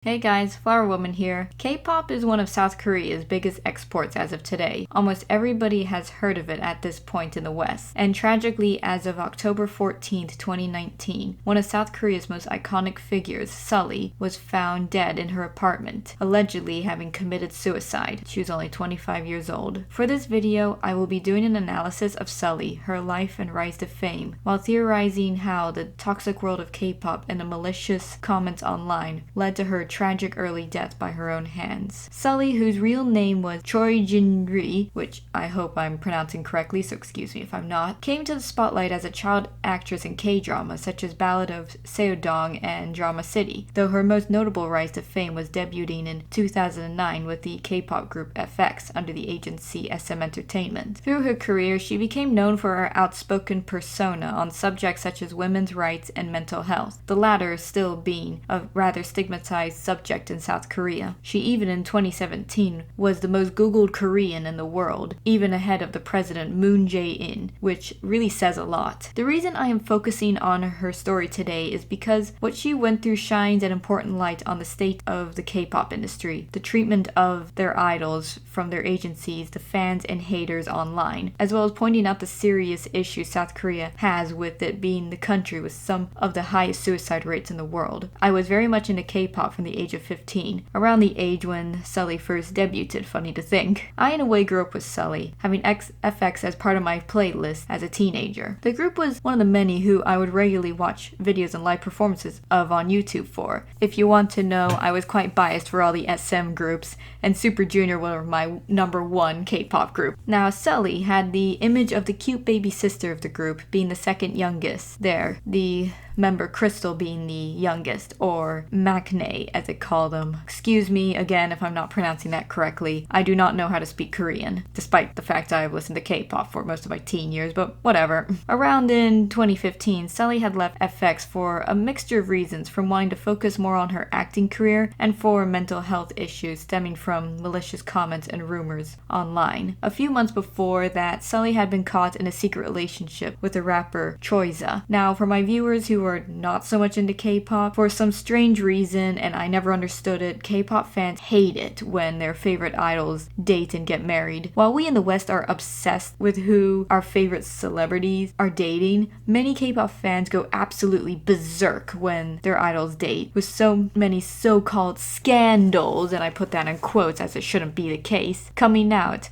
Hey guys, Flower Woman here. K-pop is one of South Korea's biggest exports as of today. Almost everybody has heard of it at this point in the West. And tragically, as of October 14th, 2019, one of South Korea's most iconic figures, Sulli, was found dead in her apartment, allegedly having committed suicide. She was only 25 years old. For this video, I will be doing an analysis of Sulli, her life and rise to fame, while theorizing how the toxic world of K-pop and the malicious comments online led to her tragic early death by her own hands. Sulli, whose real name was Choi JinRi, which I hope I'm pronouncing correctly, so excuse me if I'm not, came to the spotlight as a child actress in K-dramas such as Ballad of Seodong and Drama City, though her most notable rise to fame was debuting in 2009 with the K-pop group FX under the agency SM Entertainment. Through her career, she became known for her outspoken persona on subjects such as women's rights and mental health, the latter still being a rather stigmatized subject in South Korea. She even in 2017 was the most googled Korean in the world, even ahead of the president Moon Jae-in, which really says a lot. The reason I am focusing on her story today is because what she went through shines an important light on the state of the K-pop industry, the treatment of their idols from their agencies, the fans and haters online, as well as pointing out the serious issues South Korea has with it being the country with some of the highest suicide rates in the world. I was very much into K-pop from the age of 15, around the age when Sulli first debuted, funny to think. I in a way grew up with Sulli, having FX as part of my playlist as a teenager. The group was one of the many who I would regularly watch videos and live performances of on YouTube for. If you want to know, I was quite biased for all the SM groups, and Super Junior were my number one K-pop group. Now, Sulli had the image of the cute baby sister of the group, being the second youngest there, the member Crystal being the youngest, or maknae as they call them. Excuse me again if I'm not pronouncing that correctly. I do not know how to speak Korean, despite the fact I have listened to K-pop for most of my teen years, but whatever. Around in 2015, Sulli had left FX for a mixture of reasons, from wanting to focus more on her acting career and for mental health issues stemming from malicious comments and rumors online. A few months before that, Sulli had been caught in a secret relationship with the rapper Choi. Now, for my viewers who are not so much into K-pop, for some strange reason, and I never understood it, K-pop fans hate it when their favorite idols date and get married. While we in the West are obsessed with who our favorite celebrities are dating, many K-pop fans go absolutely berserk when their idols date, with so many so-called scandals, and I put that in quotes as it shouldn't be the case, coming out,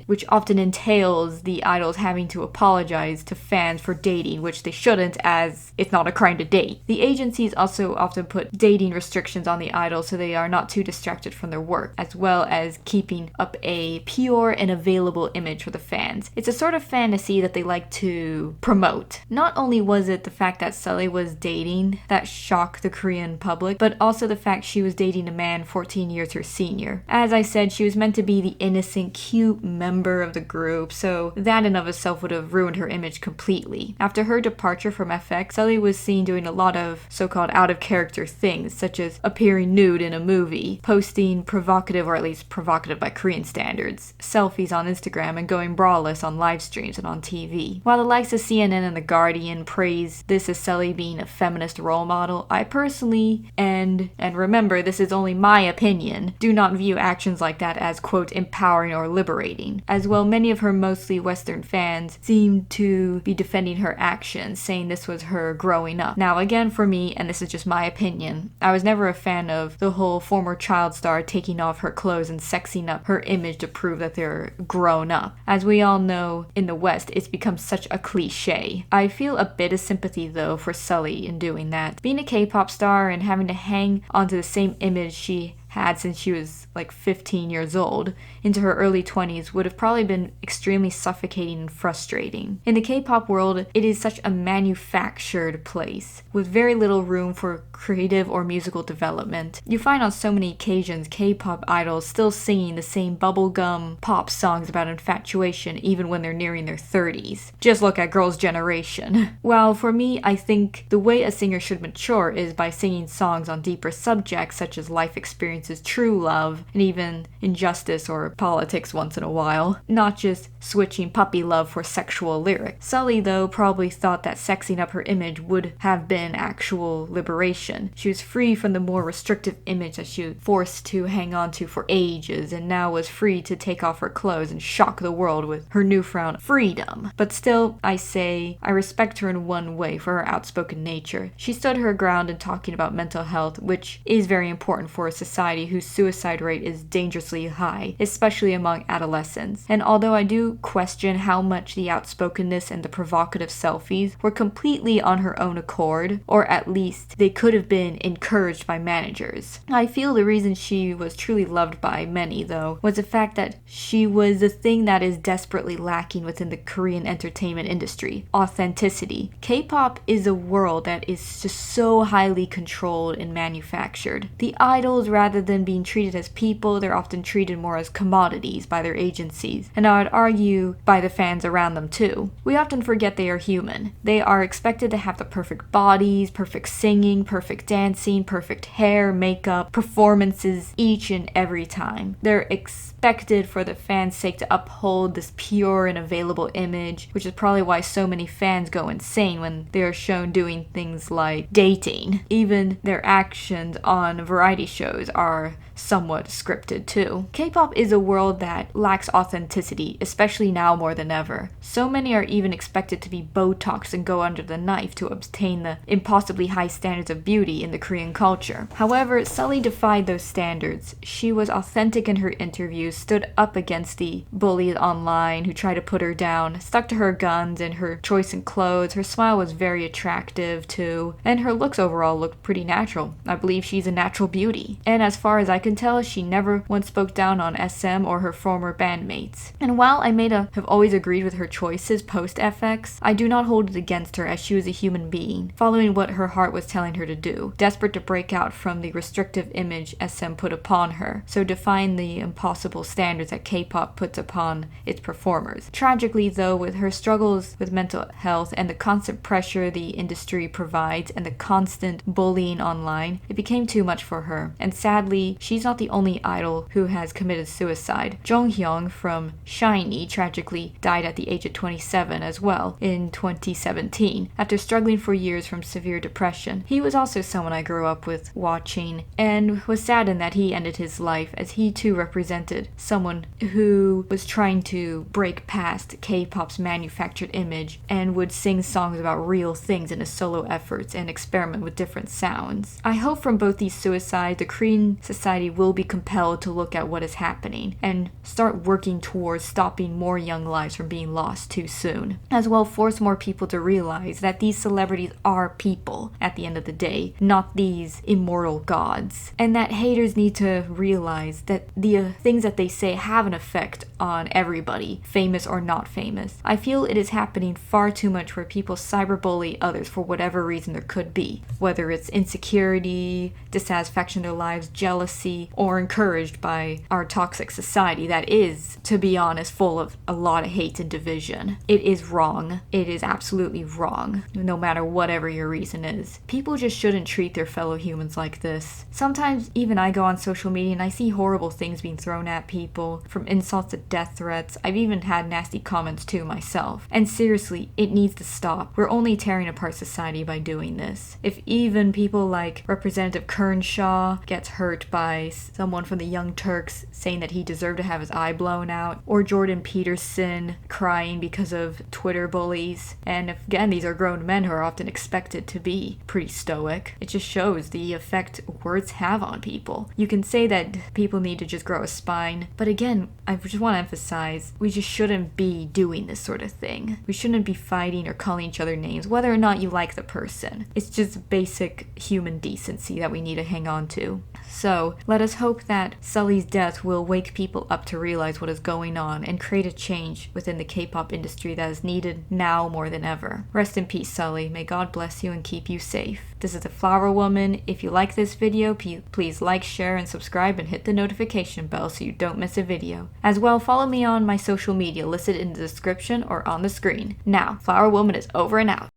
which often entails the idols having to apologize to fans for dating, which they shouldn't, as it's not a crime to date. The agencies also often put dating restrictions on the idols so they are not too distracted from their work, as well as keeping up a pure and available image for the fans. It's a sort of fantasy that they like to promote. Not only was it the fact that Sulli was dating that shocked the Korean public, but also the fact she was dating a man 14 years her senior. As I said, she was meant to be the innocent, cute member of the group, so that in of itself would have ruined her image completely. After her departure from FX, Sulli was seen doing a lot of so-called out-of-character things, such as appearing nude in a movie, posting provocative, or at least provocative by Korean standards, selfies on Instagram, and going braless on live streams and on TV. While the likes of CNN and The Guardian praise this as Sulli being a feminist role model, I personally, and remember this is only my opinion, do not view actions like that as, quote, empowering or liberating. As well, many of her mostly Western fans seem to be defending her actions, saying this was her growing up. Now again, for me, and this is just my opinion, I was never a fan of the whole former child star taking off her clothes and sexing up her image to prove that they're grown up. As we all know, in the West, it's become such a cliche. I feel a bit of sympathy though for Sulli in doing that. Being a K-pop star and having to hang onto the same image she had since she was like 15 years old into her early 20s would have probably been extremely suffocating and frustrating. In the K-pop world, it is such a manufactured place with very little room for creative or musical development. You find on so many occasions K-pop idols still singing the same bubblegum pop songs about infatuation even when they're nearing their 30s. Just look at Girls' Generation. While for me, I think the way a singer should mature is by singing songs on deeper subjects such as life experiences experiences true love and even injustice or politics once in a while, not just switching puppy love for sexual lyrics. Sulli, though, probably thought that sexing up her image would have been actual liberation. She was free from the more restrictive image that she was forced to hang on to for ages, and now was free to take off her clothes and shock the world with her newfound freedom. But still, I say, I respect her in one way for her outspoken nature. She stood her ground in talking about mental health, which is very important for a society whose suicide rate is dangerously high, especially among adolescents. And although I do question how much the outspokenness and the provocative selfies were completely on her own accord, or at least they could have been encouraged by managers, I feel the reason she was truly loved by many, though, was the fact that she was the thing that is desperately lacking within the Korean entertainment industry: authenticity. K-pop is a world that is just so highly controlled and manufactured. The idols, rather than being treated as people, they're often treated more as commodities by their agencies, and I would argue by the fans around them too. We often forget they are human. They are expected to have the perfect bodies, perfect singing, perfect dancing, perfect hair, makeup, performances each and every time. They're expected for the fans' sake to uphold this pure and available image, which is probably why so many fans go insane when they are shown doing things like dating. Even their actions on variety shows are somewhat scripted too. K-pop is a world that lacks authenticity, especially now more than ever. So many are even expected to be Botoxed and go under the knife to obtain the impossibly high standards of beauty in the Korean culture. However, Sulli defied those standards. She was authentic in her interviews, stood up against the bullies online who tried to put her down, stuck to her guns and her choice in clothes. Her smile was very attractive too, and her looks overall looked pretty natural. I believe she's a natural beauty. And as far as I can tell, she never once spoke down on SM or her former bandmates. And while I may have always agreed with her choices post-FX, I do not hold it against her, as she was a human being, following what her heart was telling her to do, desperate to break out from the restrictive image SM put upon her, so defying the impossible standards that K-pop puts upon its performers. Tragically, though, with her struggles with mental health and the constant pressure the industry provides and the constant bullying online, it became too much for her. And sadly, she's not the only idol who has committed suicide. Jonghyun from SHINee tragically died at the age of 27 as well in 2017 after struggling for years from severe depression. He was also someone I grew up with watching and was saddened that he ended his life, as he too represented someone who was trying to break past K-pop's manufactured image and would sing songs about real things in his solo efforts and experiment with different sounds. I hope from both these suicides, the Korean society will be compelled to look at what is happening and start working towards stopping more young lives from being lost too soon, as well force more people to realize that these celebrities are people at the end of the day, not these immortal gods, and that haters need to realize that the things that they say have an effect on everybody, famous or not famous. I feel it is happening far too much where people cyberbully others for whatever reason there could be, whether it's insecurity, dissatisfaction in their lives, jealousy, or encouraged by our toxic society that is, to be honest, full of a lot of hate and division. It is wrong. It is absolutely wrong, no matter whatever your reason is. People just shouldn't treat their fellow humans like this. Sometimes even I go on social media and I see horrible things being thrown at people, from insults to death threats. I've even had nasty comments too myself. And seriously, it needs to stop. We're only tearing apart society by doing this. If even people like Representative Kernshaw gets hurt by someone from the Young Turks saying that he deserved to have his eye blown out, or Jordan Peterson crying because of Twitter bullies, and again, these are grown men who are often expected to be pretty stoic, it just shows the effect words have on people. You can say that people need to just grow a spine, but again, I just want to emphasize, we just shouldn't be doing this sort of thing. We shouldn't be fighting or calling each other names, whether or not you like the person. It's just basic human decency that we need to hang on to. So, let us hope that Sulli's death will wake people up to realize what is going on and create a change within the K-pop industry that is needed now more than ever. Rest in peace, Sulli. May God bless you and keep you safe. This is the Flower Woman. If you like this video, please like, share, and subscribe, and hit the notification bell so you don't miss a video. As well, follow me on my social media listed in the description or on the screen. Now, Flower Woman is over and out.